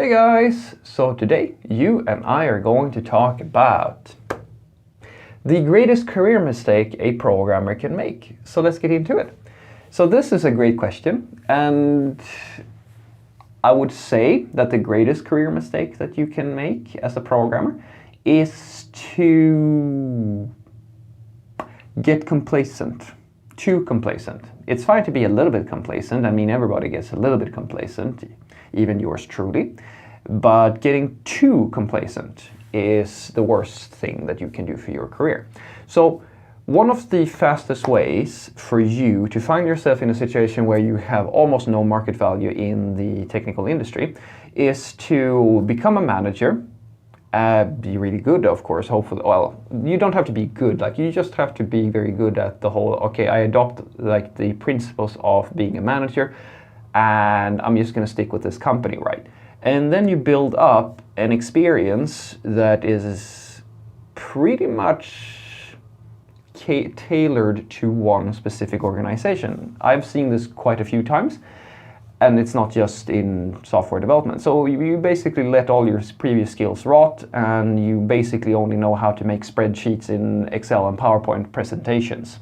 Hey guys! So today you and I are going to talk about the greatest career mistake a programmer can make. So let's get into it. So this is a great question, and I would say that the greatest career mistake that you can make as a programmer is to get complacent. Too complacent. It's fine to be a little bit complacent. I mean, everybody gets a little bit complacent, even yours truly. But getting too complacent is the worst thing that you can do for your career. So one of the fastest ways for you to find yourself in a situation where you have almost no market value in the technical industry is to become a manager. Be really good, of course, hopefully. Well, you don't have to be good, like you just have to be very good at the whole, okay, I adopt like the principles of being a manager and I'm just gonna stick with this company, right? And then you build up an experience that is pretty much tailored to one specific organization. I've seen this quite a few times. And it's not just in software development. So you basically let all your previous skills rot and you basically only know how to make spreadsheets in Excel and PowerPoint presentations.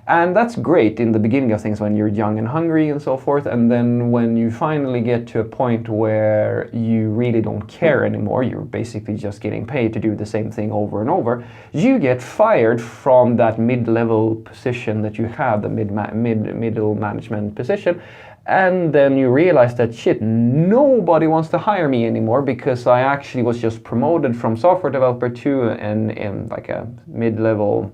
And that's great in the beginning of things when you're young and hungry and so forth. And then when you finally get to a point where you really don't care anymore, you're basically just getting paid to do the same thing over and over, you get fired from that mid-level position that you have, the middle management position. And then you realize that shit, nobody wants to hire me anymore because I actually was just promoted from software developer to like a mid-level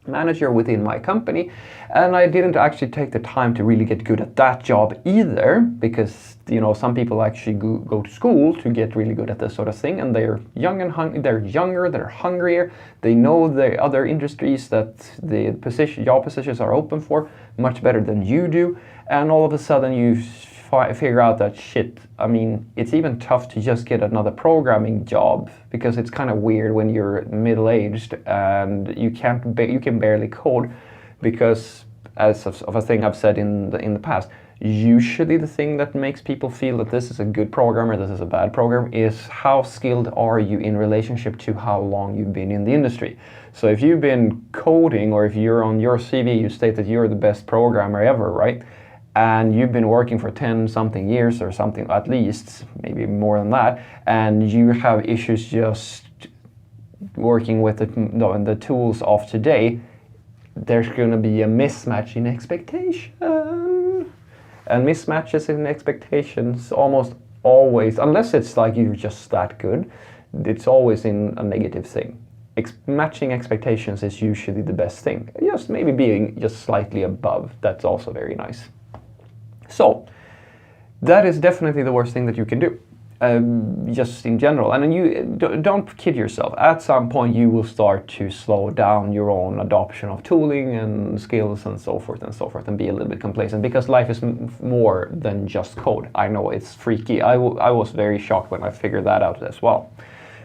manager within my company, and I didn't actually take the time to really get good at that job either, because some people actually go to school to get really good at this sort of thing, and they're young and they're younger, they're hungrier, they know the other industries that the job positions are open for much better than you do, and all of a sudden you figure out that shit, I mean, it's even tough to just get another programming job because it's kind of weird when you're middle-aged and you can barely code because, as of a thing I've said in the past, usually the thing that makes people feel that this is a good programmer, this is a bad programmer, is how skilled are you in relationship to how long you've been in the industry. So if you've been coding, or if you're on your CV, you state that you're the best programmer ever, right? And you've been working for 10-something years or something, at least, maybe more than that, and you have issues just working with the tools of today, there's going to be a mismatch in expectation. And mismatches in expectations almost always, unless it's like you're just that good, it's always in a negative thing. Matching expectations is usually the best thing. Just maybe being just slightly above, that's also very nice. So, that is definitely the worst thing that you can do, just in general. And then you don't kid yourself. At some point you will start to slow down your own adoption of tooling and skills and so forth and be a little bit complacent, because life is more than just code. I know it's freaky. I was very shocked when I figured that out as well.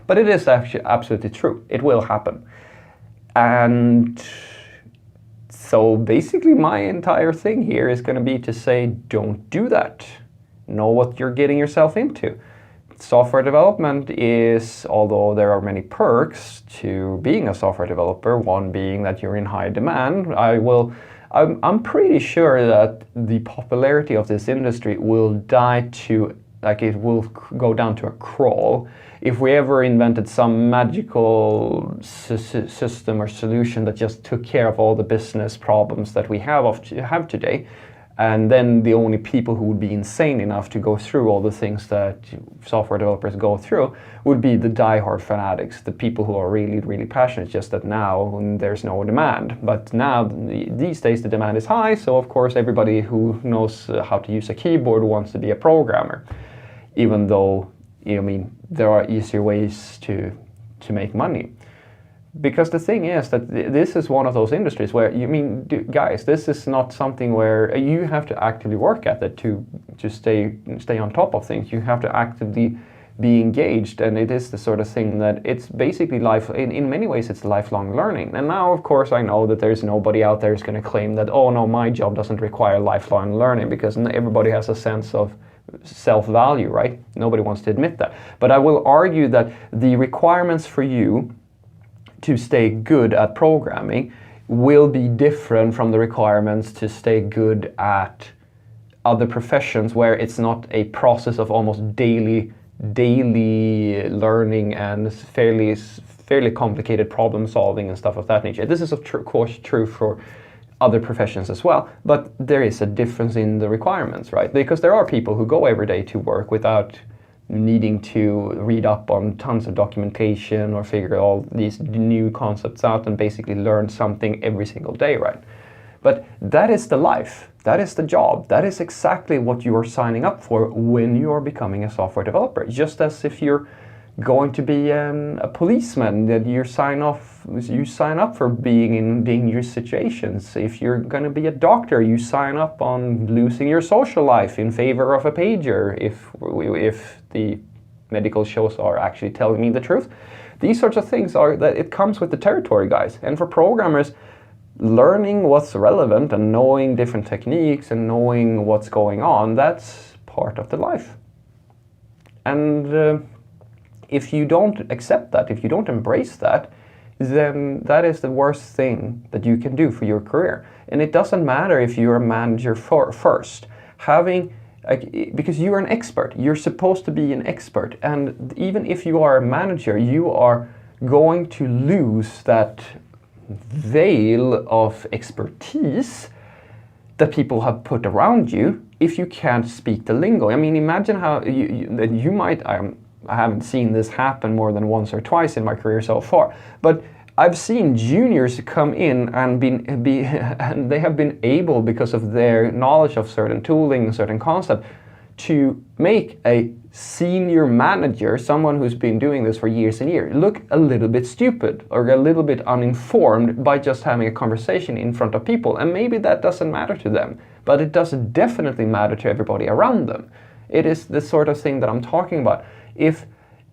But it is actually absolutely true. It will happen. And so basically my entire thing here is going to be to say, don't do that. Know what you're getting yourself into. Software development is, although there are many perks to being a software developer, one being that you're in high demand, I'm pretty sure that the popularity of this industry will die to, like, it will go down to a crawl. If we ever invented some magical system or solution that just took care of all the business problems that we have today, and then the only people who would be insane enough to go through all the things that software developers go through would be the die-hard fanatics, the people who are really, really passionate, just that now there's no demand. But now, these days, the demand is high, so of course everybody who knows how to use a keyboard wants to be a programmer, even though, I mean, there are easier ways to make money. Because the thing is that this is one of those industries where, guys, this is not something where you have to actively work at it to stay on top of things. You have to actively be engaged, and it is the sort of thing that it's basically life. In many ways, it's lifelong learning. And now, of course, I know that there's nobody out there who's going to claim that, oh no, my job doesn't require lifelong learning, because everybody has a sense of self-value, right? Nobody wants to admit that. But I will argue that the requirements for you to stay good at programming will be different from the requirements to stay good at other professions, where it's not a process of almost daily learning and fairly complicated problem solving and stuff of that nature. This is of course true for other professions as well, but there is a difference in the requirements, right? Because there are people who go every day to work without needing to read up on tons of documentation or figure all these new concepts out and basically learn something every single day, right? But that is the life, that is the job, that is exactly what you are signing up for when you are becoming a software developer. Just as if you're going to be a policeman, that you sign up for being in dangerous situations. If you're going to be a doctor, you sign up on losing your social life in favor of a pager, if the medical shows are actually telling me the truth. These sorts of things are that it comes with the territory, guys. And for programmers, learning what's relevant and knowing different techniques and knowing what's going on, that's part of the life. And if you don't accept that, if you don't embrace that, then that is the worst thing that you can do for your career. And it doesn't matter if you're a manager first. Because you're an expert, you're supposed to be an expert. And even if you are a manager, you are going to lose that veil of expertise that people have put around you if you can't speak the lingo. I mean, imagine how you might... I haven't seen this happen more than once or twice in my career so far, but I've seen juniors come in and and they have been able, because of their knowledge of certain tooling, certain concept, to make a senior manager, someone who's been doing this for years and years, look a little bit stupid or a little bit uninformed by just having a conversation in front of people. And maybe that doesn't matter to them, but it does definitely matter to everybody around them. It is the sort of thing that I'm talking about. If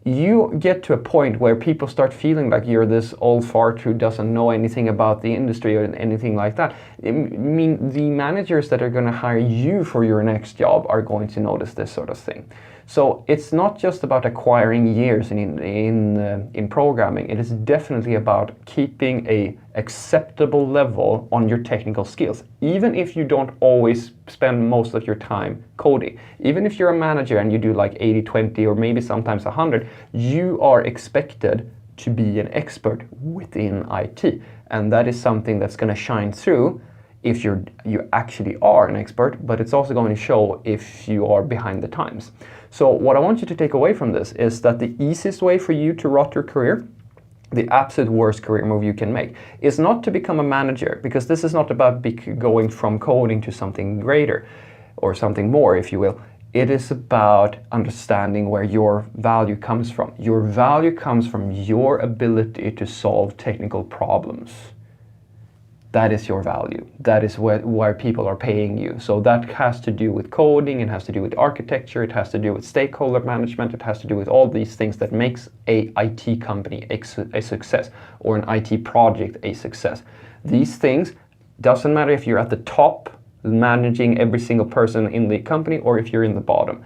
you get to a point where people start feeling like you're this old fart who doesn't know anything about the industry or anything like that, I mean, the managers that are going to hire you for your next job are going to notice this sort of thing. So it's not just about acquiring years in programming. It is definitely about keeping a acceptable level on your technical skills, even if you don't always spend most of your time coding. Even if you're a manager and you do like 80-20 or maybe sometimes 100, you are expected to be an expert within IT. And that is something that's going to shine through if you actually are an expert, but it's also going to show if you are behind the times. So what I want you to take away from this is that the easiest way for you to rot your career, the absolute worst career move you can make, is not to become a manager, because this is not about going from coding to something greater or something more, if you will. It is about understanding where your value comes from. Your value comes from your ability to solve technical problems. That is your value. That is where people are paying you. So that has to do with coding, it has to do with architecture, it has to do with stakeholder management, it has to do with all these things that makes a IT company a success, or an IT project a success. These things, doesn't matter if you're at the top managing every single person in the company or if you're in the bottom.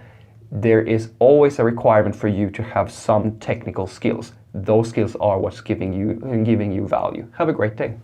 There is always a requirement for you to have some technical skills. Those skills are what's giving you value. Have a great day.